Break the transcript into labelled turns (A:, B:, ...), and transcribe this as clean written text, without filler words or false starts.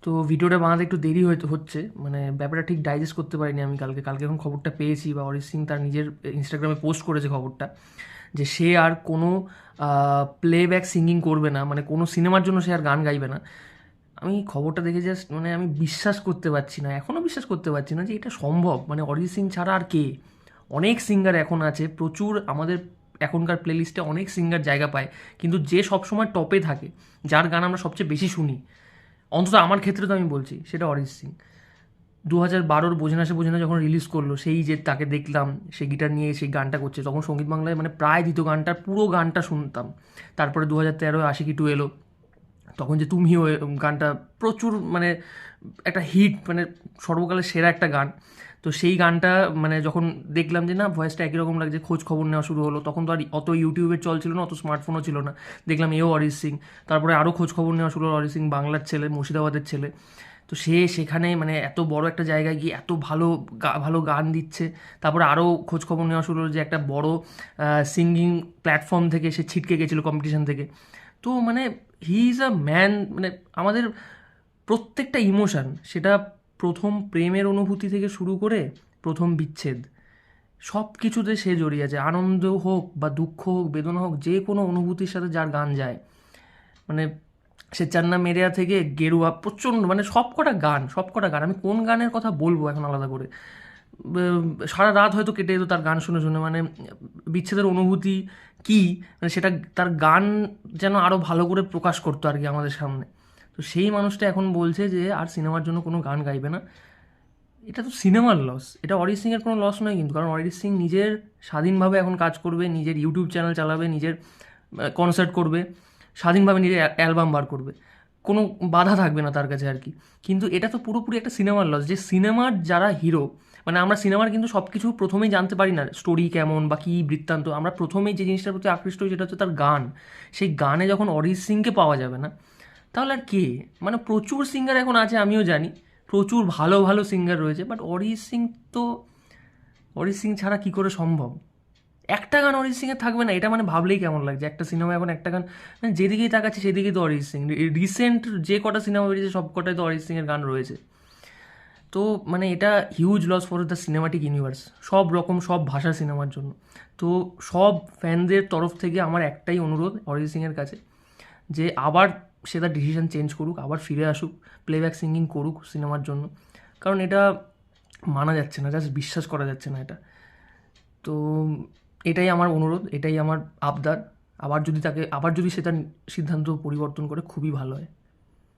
A: তো ভিডিওটা বানাতে একটু দেরি হচ্ছে, মানে ব্যাপারটা ঠিক ডাইজেস্ট করতে পারিনি আমি কালকে এখন খবরটা পেয়েছি, বা অরিজিৎ সিং তার নিজের ইনস্টাগ্রামে পোস্ট করেছে খবরটা, যে সে আর কোনো প্লেব্যাক সিঙ্গিং করবে না, মানে কোনো সিনেমার জন্য সে আর গান গাইবে না। আমি খবরটা দেখে জাস্ট মানে আমি বিশ্বাস করতে পারছি না, এখনও বিশ্বাস করতে পারছি না যে এটা সম্ভব। মানে অরিজিৎ সিং ছাড়া আর কে? অনেক সিঙ্গার এখন আছে, প্রচুর আমাদের এখনকার প্লেলিস্টে অনেক সিঙ্গার জায়গা পায়, কিন্তু যে সবসময় টপে থাকে, যার গান আমরা সবচেয়ে বেশি শুনি, অন্তত আমার ক্ষেত্রে তো আমি বলছি, সেটা অরিজিৎ সিং। 2012 বোঝে না সে বোঝে না যখন রিলিজ করলো, সেই যে তাকে দেখলাম সে গিটার নিয়ে সেই গানটা করছে, তখন সঙ্গীত বাংলায় মানে প্রায় দ্বিতীয় গানটার পুরো গানটা শুনতাম। তারপরে 2013 আশিকি টু এলো, তখন যে তুমিও গানটা প্রচুর মানে একটা হিট, মানে সর্বকালের সেরা একটা গান। তো সেই গানটা মানে যখন দেখলাম যে না ভয়েসটা একই রকম লাগছে, খোঁজ খবর নেওয়া শুরু হলো। তখন তো আর অত ইউটিউবের চল ছিল না, অত স্মার্টফোনও ছিল না। দেখলাম এও অরিজিৎ সিং। তারপরে আরও খোঁজ খবর নেওয়া শুরু হলো, অরিজিৎ সিং বাংলার ছেলে, মুর্শিদাবাদের ছেলে। তো সে সেখানে মানে এত বড় একটা জায়গায় গিয়ে এত ভালো ভালো গান দিচ্ছে। তারপরে আরও খোঁজ খবর নেওয়া শুরু হলো যে একটা বড় সিঙ্গিং প্ল্যাটফর্ম থেকে সে ছিটকে গেছিলো, কম্পিটিশন থেকে। তো মানে হি ইজ আ ম্যান, মানে আমাদের প্রত্যেকটা ইমোশান, সেটা প্রথম প্রেমের অনুভূতি থেকে শুরু করে প্রথম বিচ্ছেদ, সব কিছুতে সে জড়িয়ে আছে। আনন্দ হোক বা দুঃখ হোক, বেদনা হোক, যে কোনো অনুভূতির সাথে যার গান যায়, মানে সে চান্না মেরেয়া থেকে গেরুয়া, প্রচণ্ড মানে সব কটা গান আমি কোন গানের কথা বলবো এখন আলাদা করে। সারা রাত হয়তো কেটে যেত তার গান শুনে শুনে, মানে বিচ্ছেদের অনুভূতি কী, মানে সেটা তার গান যেন আরও ভালো করে প্রকাশ করতো আর কি আমাদের সামনে। তো সেই মানুষটা এখন বলছে যে আর সিনেমার জন্য কোনো গান গাইবে না। এটা তো সিনেমার লস, এটা অরিজিৎ সিংয়ের কোনো লস নয় কিন্তু, কারণ অরিজিৎ সিং নিজের স্বাধীনভাবে এখন কাজ করবে, নিজের ইউটিউব চ্যানেল চালাবে, নিজের কনসার্ট করবে, স্বাধীনভাবে নিজের অ্যালবাম বার করবে, কোনো বাধা থাকবে না তার কাছে আর কি। কিন্তু এটা তো পুরোপুরি একটা সিনেমার লস, যে সিনেমার যারা হিরো, মানে আমরা সিনেমার কিন্তু সব কিছু প্রথমেই জানতে পারি না, স্টোরি কেমন বা কী বৃত্তান্ত, আমরা প্রথমেই যে জিনিসটার প্রতি আকৃষ্ট হই সেটা হচ্ছে তার গান। সেই গানে যখন অরিজিৎ সিংকে পাওয়া যাবে না, তাহলে আর কে? মানে প্রচুর সিঙ্গার এখন আছে, আমিও জানি প্রচুর ভালো ভালো সিঙ্গার রয়েছে, বাট অরিজিৎ সিং তো, অরিজিৎ সিং ছাড়া কী করে সম্ভব? একটা গান অরিজিৎ সিংয়ের থাকবে না, এটা মানে ভাবলেই কেমন লাগছে। একটা সিনেমা এখন একটা গান, মানে যেদিকেই তাকাচ্ছে সেদিকেই তো অরিজিৎ সিং। রিসেন্ট যে কটা সিনেমা বেরিয়েছে সব কটাই তো অরিজিৎ সিংয়ের গান রয়েছে। তো মানে এটা huge loss for the cinematic universe, সব রকম সব ভাষার সিনেমার জন্য। তো সব ফ্যানদের তরফ থেকে আমার একটাই অনুরোধ অরিজিৎ সিংয়ের কাছে, যে আবার সে তার ডিসিশন চেঞ্জ করুক, আবার ফিরে আসুক, প্লেব্যাক সিঙ্গিং করুক সিনেমার জন্য। কারণ এটা মানা যাচ্ছে না, জাস্ট বিশ্বাস করা যাচ্ছে না এটা। তো এটাই আমার অনুরোধ, এটাই আমার আবদার। আবার যদি সে তার সিদ্ধান্ত পরিবর্তন করে খুবই ভালো হয়।